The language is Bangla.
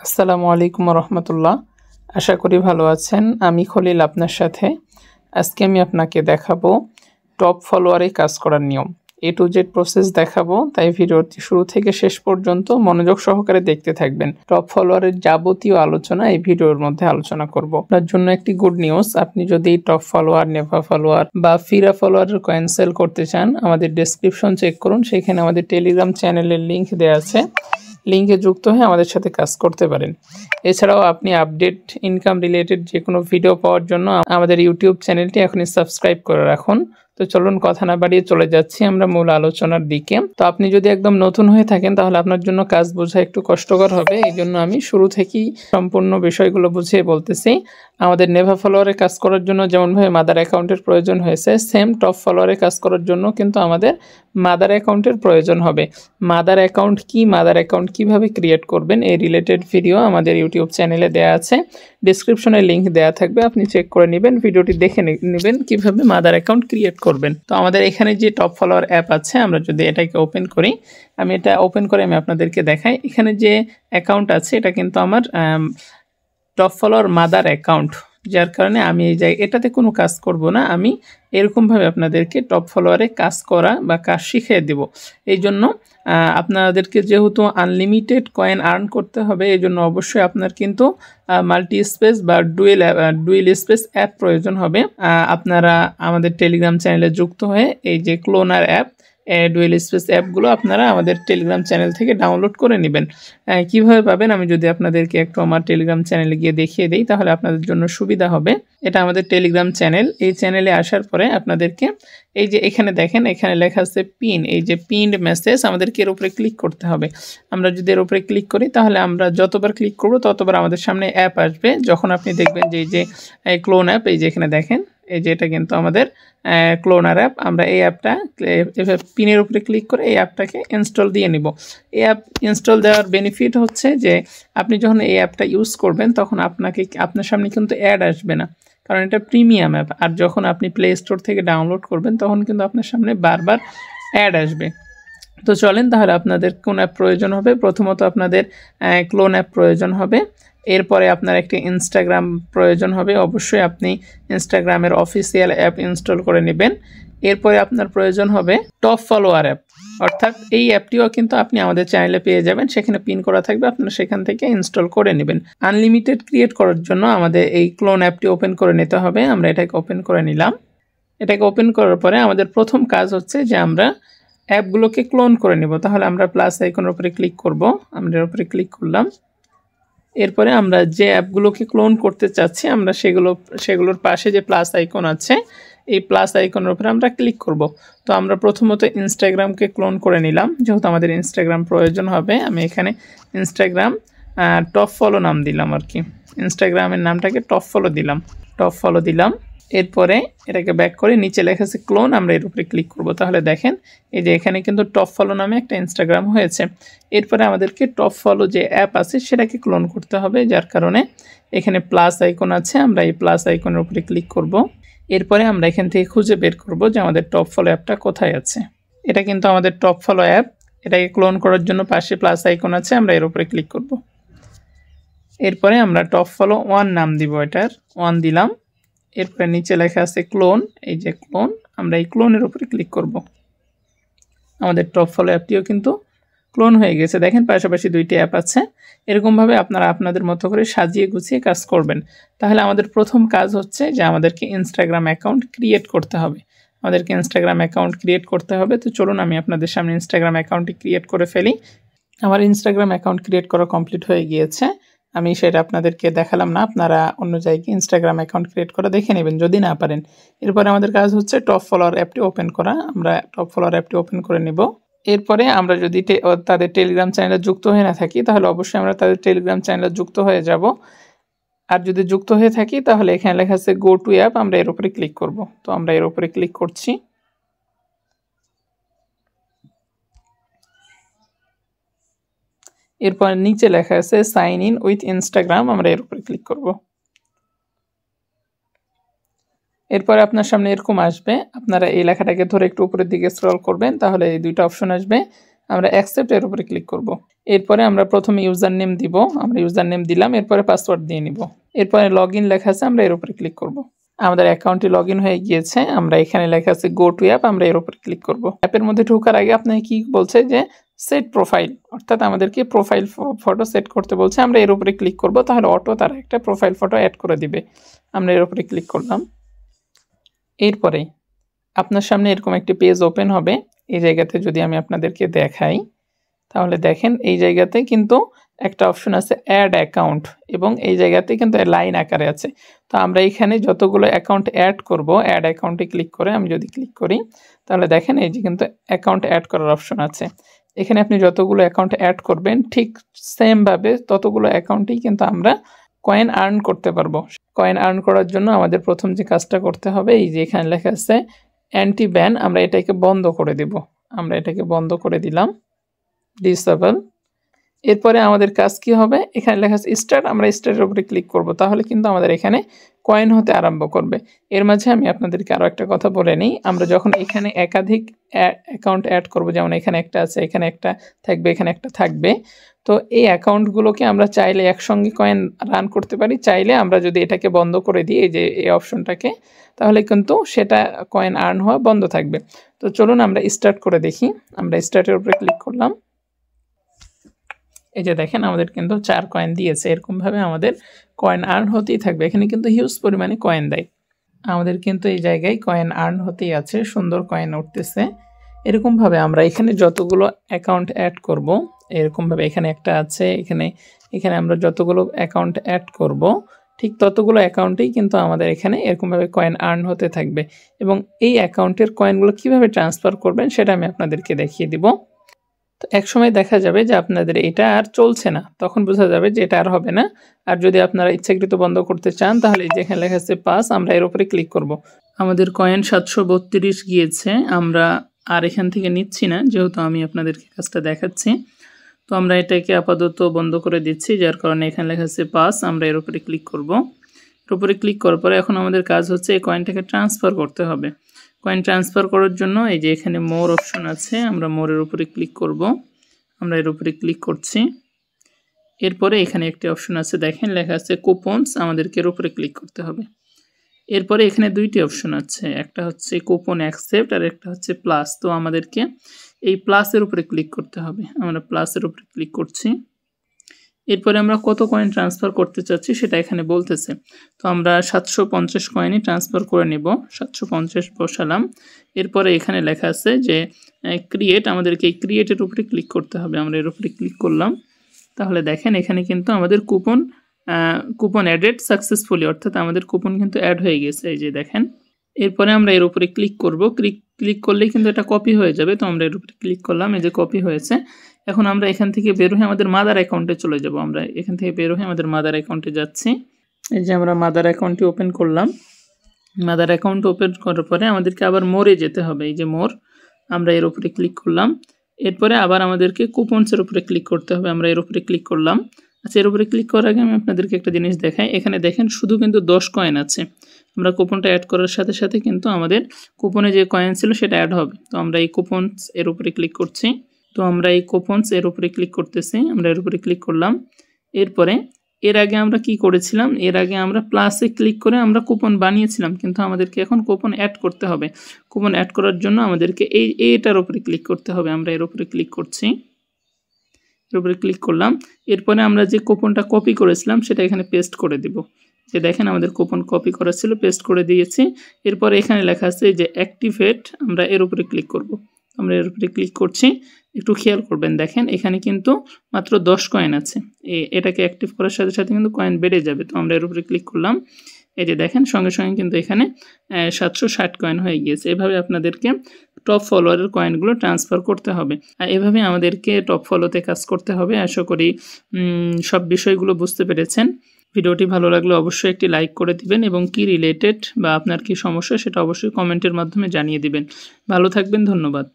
আসসালামু আলাইকুম রহমতুল্লাহ। আশা করি ভালো আছেন। আমি খলিল আপনার সাথে। আজকে আমি আপনাকে দেখাবো টপ ফলোয়ারে কাজ করার নিয়ম। A to Z প্রসেস দেখাবো, তাই ভিডিওটি শুরু থেকে শেষ পর্যন্ত মনোযোগ সহকারে দেখতে থাকবেন। টপ ফলোয়ারের যাবতীয় আলোচনা এই ভিডিওর মধ্যে আলোচনা করব। আপনার জন্য একটি গুড নিউজ, আপনি যদি টপ ফলোয়ার, নেভা ফলোয়ার বা ফিরা ফলোয়ারের কয়েন সেল করতে চান, আমাদের ডেসক্রিপশন চেক করুন, সেখানে আমাদের টেলিগ্রাম চ্যানেলের লিঙ্ক দেওয়া আছে। লিঙ্কে যুক্ত হয়ে আমাদের সাথে কাজ করতে পারেন। এছাড়াও আপনি আপডেট ইনকাম রিলেটেড যে কোনো ভিডিও পাওয়ার জন্য আমাদের ইউটিউব চ্যানেলটি এখনই সাবস্ক্রাইব করে রাখুন। তো চলুন কথা না বাড়িয়ে চলে যাচ্ছি আমরা মূল আলোচনার দিকে। তো আপনি যদি একদম নতুন হয়ে থাকেন তাহলে আপনার জন্য কাজ বোঝা একটু কষ্টকর হবে, এই জন্য আমি শুরু থেকেই সম্পূর্ণ বিষয়গুলো বুঝিয়ে বলতেছি। আমাদের নেভা ফলোয়ারে কাজ করার জন্য যেমনভাবে মাদার অ্যাকাউন্টের প্রয়োজন হয়েছে, সেম টপ ফলোয়ারে কাজ করার জন্য কিন্তু আমাদের মাদার অ্যাকাউন্টের প্রয়োজন হবে। মাদার অ্যাকাউন্ট কি, মাদার অ্যাকাউন্ট কিভাবে ক্রিয়েট করবেন, এই রিলেটেড ভিডিও আমাদের ইউটিউব চ্যানেলে দেওয়া আছে, ডিসক্রিপশনে লিঙ্ক দেওয়া থাকবে, আপনি চেক করে নেবেন, ভিডিওটি দেখে নেবেন কিভাবে মাদার অ্যাকাউন্ট ক্রিয়েট করবেন। তো আমাদের এখানে যে টপ ফলোয়ার অ্যাপ আছে, আমরা যদি এটাকে ওপেন করি, আমি এটা ওপেন করে আমি আপনাদেরকে দেখাই। এখানে যে অ্যাকাউন্ট আছে এটা কিন্তু আমার টপ ফলোয়ার মাদার অ্যাকাউন্ট, যার কারণে আমি এই জায়গায় এটাতে কোনো কাজ করব না। আমি এরকমভাবে আপনাদেরকে টপ ফলোয়ারে কাজ করা বা কাজ শিখিয়ে দেব। এই জন্য আপনাদেরকে যেহেতু আনলিমিটেড কয়েন আর্ন করতে হবে, এই জন্য অবশ্যই আপনার কিন্তু মাল্টি স্পেস বা ডুয়েল স্পেস অ্যাপ প্রয়োজন হবে। আপনারা আমাদের টেলিগ্রাম চ্যানেলে যুক্ত হয়ে এই যে ক্লোনার অ্যাপ, ডুয়েল স্পেস অ্যাপগুলো আপনারা আমাদের টেলিগ্রাম চ্যানেল থেকে ডাউনলোড করে নেবেন। কিভাবে পাবেন আমি যদি আপনাদেরকে একটু আমার টেলিগ্রাম চ্যানেলে গিয়ে দেখিয়ে দিই তাহলে আপনাদের জন্য সুবিধা হবে। এটা আমাদের টেলিগ্রাম চ্যানেল। এই চ্যানেলে আসার পরে আপনাদেরকে এই যে এখানে দেখেন, এখানে লেখা আছে পিন, এই যে পিনড মেসেজ, আমাদেরকে এর উপরে ক্লিক করতে হবে। আমরা যদি এর উপরে ক্লিক করি তাহলে আমরা যতবার ক্লিক করব ততবার আমাদের সামনে অ্যাপ আসবে। যখন আপনি দেখবেন যে এই যে ক্লোন অ্যাপ, এই যে এখানে দেখেন, এই যে এটা কিন্তু আমাদের ক্লোনার অ্যাপ। আমরা এই অ্যাপটা পিনের উপরে ক্লিক করে এই অ্যাপটাকে ইনস্টল দিয়ে নিব। এই অ্যাপ ইনস্টল দেওয়ার বেনিফিট হচ্ছে যে আপনি যখন এই অ্যাপটা ইউজ করবেন তখন আপনার সামনে কিন্তু অ্যাড আসবে না, কারণ এটা প্রিমিয়াম অ্যাপ। আর যখন আপনি প্লে স্টোর থেকে ডাউনলোড করবেন তখন কিন্তু আপনার সামনে বারবার অ্যাড আসবে। তো চলেন তাহলে আপনাদের কোন অ্যাপ প্রয়োজন হবে। প্রথমত আপনাদের ক্লোন অ্যাপ প্রয়োজন হবে, এরপরে আপনার একটি ইনস্টাগ্রাম প্রয়োজন হবে। অবশ্যই আপনি ইনস্টাগ্রামের অফিসিয়াল অ্যাপ ইনস্টল করে নেবেন। এরপরে আপনার প্রয়োজন হবে টপ ফলোয়ার অ্যাপ, অর্থাৎ এই অ্যাপটিও কিন্তু আপনি আমাদের চ্যানেলে পেয়ে যাবেন, সেখানে পিন করা থাকবে, আপনারা সেখান থেকে ইনস্টল করে নেবেন। আনলিমিটেড ক্রিয়েট করার জন্য আমাদের এই ক্লোন অ্যাপটি ওপেন করে নিতে হবে। আমরা এটাকে ওপেন করে নিলাম। এটাকে ওপেন করার পরে আমাদের প্রথম কাজ হচ্ছে যে আমরা অ্যাপগুলোকে ক্লোন করে নেব। তাহলে আমরা প্লাস আইকনের উপরে ক্লিক করব, আমরা এর উপরে ক্লিক করলাম। এরপরে আমরা যে অ্যাপগুলোকে ক্লোন করতে চাচ্ছি আমরা সেগুলোর পাশে যে প্লাস আইকন আছে, এই প্লাস আইকনের উপরে আমরা ক্লিক করব। তো আমরা প্রথমত ইনস্টাগ্রামকে ক্লোন করে নিলাম, যেহেতু আমাদের ইনস্টাগ্রাম প্রয়োজন হবে। আমি এখানে ইনস্টাগ্রাম টপ ফলো নাম দিলাম, আর কি ইনস্টাগ্রামের নামটাকে টপ ফলো দিলাম। এরপরে এটাকে ব্যাক করে নিচে লেখা আছে ক্লোন, আমরা এর উপরে ক্লিক করব। তাহলে দেখেন এই যে এখানে কিন্তু টপ ফলো নামে একটা ইনস্টাগ্রাম হয়েছে। এরপরে আমাদেরকে টপ ফলো যে অ্যাপ আছে সেটাকে ক্লোন করতে হবে, যার কারণে এখানে প্লাস আইকন আছে, আমরা এই প্লাস আইকনের উপরে ক্লিক করব। এরপরে আমরা এখান থেকে খুঁজে বের করব যে আমাদের টপ ফলো অ্যাপটা কোথায় আছে। এটা কিন্তু আমাদের টপ ফলো অ্যাপ। এটাকে ক্লোন করার জন্য পাশে প্লাস আইকন আছে, আমরা এর উপরে ক্লিক করব। এরপরে আমরা টপ ফলো 1 নাম দিব, এটার 1 দিলাম। এরপরে নিচে লেখা আছে ক্লোন, এই যে ক্লোন, আমরা এই ক্লোনের উপরে ক্লিক করব। আমাদের টপ ফলো অ্যাপটিও কিন্তু ক্লোন হয়ে গেছে। দেখেন পাশাপাশি দুইটি অ্যাপ আছে। এরকমভাবে আপনারা আপনাদের মতো করে সাজিয়ে গুছিয়ে কাজ করবেন। তাহলে আমাদের প্রথম কাজ হচ্ছে যে আমাদেরকে ইনস্টাগ্রাম অ্যাকাউন্ট ক্রিয়েট করতে হবে। তো চলুন আমি আপনাদের সামনে ইনস্টাগ্রাম অ্যাকাউন্টটি ক্রিয়েট করে ফেলি। আমার ইনস্টাগ্রাম অ্যাকাউন্ট ক্রিয়েট করা কমপ্লিট হয়ে গিয়েছে। আমি সেটা আপনাদেরকে দেখালাম না, আপনারা অন্য জায়গায় ইনস্টাগ্রাম অ্যাকাউন্ট ক্রিয়েট করা দেখে নেবেন যদি না পারেন। এরপরে আমাদের কাজ হচ্ছে টপ ফলোয়ার অ্যাপটি ওপেন করা। আমরা টপ ফলোয়ার অ্যাপটি ওপেন করে নেব। এরপরে আমরা যদি তাদের টেলিগ্রাম চ্যানেলে যুক্ত হয়ে না থাকি তাহলে অবশ্যই আমরা তাদের টেলিগ্রাম চ্যানেলে যুক্ত হয়ে যাব। আর যদি যুক্ত হয়ে থাকি তাহলে এখানে লেখা আছে গো টু অ্যাপ, আমরা এর উপরে ক্লিক করব। তো আমরা এর উপরে ক্লিক করছি। এরপর নিচে লেখা আছে সাইন ইন উইথ ইনস্টাগ্রাম, আমরা এর উপরে ক্লিক করব। এরপরে আপনার সামনে এরকম আসবে, আপনারা এই লেখাটাকে ধরে একটু উপরের দিকে স্ক্রল করবেন, তাহলে এই দুইটা অপশন আসবে, আমরা অ্যাকসেপ্ট এর উপরে ক্লিক করব। এরপরে আমরা প্রথমে ইউজার নেম দিব, আমরা ইউজার নেম দিলাম, এরপরে পাসওয়ার্ড দিয়ে নিব। এরপরে লগ ইন লেখা আছে, আমরা এর উপরে ক্লিক করব। আমাদের অ্যাকাউন্টে লগ ইন হয়ে গিয়েছে, আমরা এখানে লেখা আছে গো টু অ্যাপ, আমরা এর উপরে ক্লিক করব। অ্যাপের মধ্যে ঢোকার আগে আপনাকে কি বলছে যে সেট প্রোফাইল, অর্থাৎ আমাদেরকে প্রোফাইল ফটো সেট করতে বলছে, আমরা এর উপরে ক্লিক করব, তাহলে অটো তারা একটা প্রোফাইল ফটো অ্যাড করে দিবে। আমরা এর উপরে ক্লিক করলাম। এরপরে আপনার সামনে এরকম একটি পেজ ওপেন হবে। এই জায়গাতে যদি আমি আপনাদেরকে দেখাই, তাহলে দেখেন এই জায়গাতে কিন্তু একটা অপশন আছে অ্যাড অ্যাকাউন্ট, এবং এই জায়গাতে কিন্তু লাইন আকারে আছে। তো আমরা এখানে যতগুলো অ্যাকাউন্ট অ্যাড করব, অ্যাড অ্যাকাউন্টে ক্লিক করে আমি যদি ক্লিক করি, তাহলে দেখেন এই যে কিন্তু অ্যাকাউন্ট অ্যাড করার অপশন আছে। এখানে আপনি যতগুলো অ্যাকাউন্ট অ্যাড করবেন ঠিক সেমভাবে ততগুলো অ্যাকাউন্টেই কিন্তু আমরা কয়েন আর্ন করতে পারবো। কয়েন আর্ন করার জন্য আমাদের প্রথম যে কাজটা করতে হবে, এই যে এখানে লেখা আছে অ্যান্টি ব্যান, আমরা এটাকে বন্ধ করে দেব। আমরা এটাকে বন্ধ করে দিলাম, ডিসেবল। এরপরে আমাদের কাজ কি হবে, এখানে লেখা আছে স্টার্ট, আমরা স্টার্টের উপরে ক্লিক করব, তাহলে কিন্তু আমাদের এখানে কয়েন হতে আরম্ভ করবে। এর মাঝে আমি আপনাদেরকে আরও একটা কথা বলে নিই, আমরা যখন এখানে একাধিক অ্যাকাউন্ট অ্যাড করব, যেমন এখানে একটা আছে, এখানে একটা থাকবে, এখানে একটা থাকবে, তো এই অ্যাকাউন্টগুলোকে আমরা চাইলে একসঙ্গে কয়েন রান করতে পারি, চাইলে আমরা যদি এটাকে বন্ধ করে দিই, এই যে এই অপশনটাকে, তাহলে কিন্তু সেটা কয়েন আর্ন হওয়া বন্ধ থাকবে। তো চলুন আমরা স্টার্ট করে দেখি। আমরা স্টার্টের উপরে ক্লিক করলাম। এই যে দেখেন আমাদের কিন্তু 4 কয়েন দিয়েছে। এরকমভাবে আমাদের কয়েন আর্ন হতেই থাকবে। এখানে কিন্তু হিউজ পরিমাণে কয়েন দেয়। আমাদের কিন্তু এই জায়গায় কয়েন আর্ন হতেই আছে, সুন্দর কয়েন উঠতেছে। এরকমভাবে আমরা এখানে যতগুলো অ্যাকাউন্ট অ্যাড করব, এরকমভাবে এখানে একটা আছে, এখানে আমরা যতগুলো অ্যাকাউন্ট অ্যাড করব, ঠিক ততগুলো অ্যাকাউন্টেই কিন্তু আমাদের এখানে এরকমভাবে কয়েন আর্ন হতে থাকবে। এবং এই অ্যাকাউন্টের কয়েনগুলো কিভাবে ট্রান্সফার করবেন সেটা আমি আপনাদেরকে দেখিয়ে দিব। তো একসময় দেখা যাবে যে আপনাদের এটা আর চলছে না, তখন বোঝা যাবে যে এটা আর হবে না। আর যদি আপনারা ইচ্ছাকৃত বন্ধ করতে চান, তাহলে যেখানে লেখা আছে পাস, আমরা এর উপরে ক্লিক করব। আমাদের কয়েন 732 গিয়েছে, আমরা আর এখান থেকে নিচ্ছি না, যেহেতু আমি আপনাদেরকে কাজটা দেখাচ্ছি। তো আমরা এটাকে আপাতত বন্ধ করে দিচ্ছি, যার কারণে এখানে লেখা আছে পাস, আমরা এর উপরে ক্লিক করব। এর উপরে ক্লিক করার পরে এখন আমাদের কাজ হচ্ছে এই কয়েনটাকে ট্রান্সফার করতে হবে। কয়েন ট্রান্সফার করার জন্য এই যে এখানে মোর অপশন আছে, আমরা মোরের উপরে ক্লিক করব। আমরা এর উপরে ক্লিক করছি। এরপরে এখানে একটি অপশন আছে, দেখেন লেখা আছে কুপনস, আমাদেরকে এর উপরে ক্লিক করতে হবে। এরপরে এখানে দুইটি অপশন আছে, একটা হচ্ছে কুপন অ্যাকসেপ্ট আর একটা হচ্ছে প্লাস। তো আমাদেরকে এই প্লাসের উপরে ক্লিক করতে হবে, আমরা প্লাসের উপরে ক্লিক করছি। এরপরে আমরা কত কয়েন ট্রান্সফার করতে চাচ্ছি সেটা এখানে বলতেছে। তো আমরা 750 কয়েনই ট্রান্সফার করে নেব, 750 বসালাম। এরপরে এখানে লেখা আছে যে ক্রিয়েট, আমাদেরকে এই ক্রিয়েটের উপরে ক্লিক করতে হবে, আমরা এর উপরে ক্লিক করলাম। তাহলে দেখেন এখানে কিন্তু আমাদের কুপন অ্যাডেড সাকসেসফুলি, অর্থাৎ আমাদের কুপন কিন্তু অ্যাড হয়ে গেছে, এই যে দেখেন। এরপরে আমরা এর উপরে ক্লিক করব, ক্লিক করলেই কিন্তু এটা কপি হয়ে যাবে। তো আমরা এর উপরে ক্লিক করলাম, এই যে কপি হয়েছে। এখন আমরা এখান থেকে বের হয়ে আমাদের মাদার অ্যাকাউন্টে চলে যাব। আমরা এখান থেকে বের হয়ে আমাদের মাদার অ্যাকাউন্টে যাচ্ছি। এই যে আমরা মাদার অ্যাকাউন্টটি ওপেন করলাম। মাদার অ্যাকাউন্ট ওপেন করার পরে আমাদেরকে আবার মোরে যেতে হবে, এই যে মোর, আমরা এর উপরে ক্লিক করলাম। এরপরে আবার আমাদেরকে কুপনসের উপরে ক্লিক করতে হবে, আমরা এর উপরে ক্লিক করলাম। আচ্ছা, এর উপরে ক্লিক করার আগে আমি আপনাদেরকে একটা জিনিস দেখাই। এখানে দেখেন শুধু কিন্তু 10 কয়েন আছে। আমরা কুপনটা অ্যাড করার সাথে সাথে কিন্তু আমাদের কুপনে যে কয়েন ছিল সেটা অ্যাড হবে। তো আমরা এই কুপনস এর উপরে ক্লিক করছি। তো আমরা এই কুপনস এর উপরে ক্লিক করতেছি, আমরা এর উপরে ক্লিক করলাম। এরপরে এর আগে আমরা কি করেছিলাম, এর আগে আমরা প্লাসে ক্লিক করে আমরা কুপন বানিয়েছিলাম, কিন্তু আমাদেরকে এখন কুপন অ্যাড করতে হবে। কুপন অ্যাড করার জন্য আমাদেরকে এইটার উপরে ক্লিক করতে হবে, আমরা এর উপরে ক্লিক করছি। এর উপরে ক্লিক করলাম। এরপরে আমরা যে কুপনটা কপি করেছিলাম সেটা এখানে পেস্ট করে দিব। যে দেখেন আমাদের কুপন কপি করা ছিল, পেস্ট করে দিয়েছি। এরপরে এখানে লেখা আছে যে অ্যাক্টিভেট, আমরা এর উপরে ক্লিক করব। আমরা এর উপরে ক্লিক করছি। একটু খেয়াল করবেন, দেখেন এখানে কিন্তু মাত্র 10 কয়েন আছে। এটাকে অ্যাক্টিভ করার সাথে সাথে কিন্তু কয়েন বেড়ে যাবে। তো আমরা এর উপরে ক্লিক করলাম। এই যে দেখেন সঙ্গে সঙ্গে কিন্তু এখানে 760 কয়েন হয়ে গিয়েছে। এভাবে আপনাদেরকে টপ ফলোয়ারের কয়েনগুলো ট্রান্সফার করতে হবে। আর এভাবে আমাদেরকে টপ ফলোতে কাজ করতে হবে। আশা করি সব বিষয়গুলো বুঝতে পেরেছেন। ভিডিওটি ভালো লাগলে অবশ্যই একটি লাইক করে দিবেন এবং কি রিলেটেড বা আপনার কি সমস্যা সেটা অবশ্যই কমেন্টের মাধ্যমে জানিয়ে দিবেন। ভালো থাকবেন, ধন্যবাদ।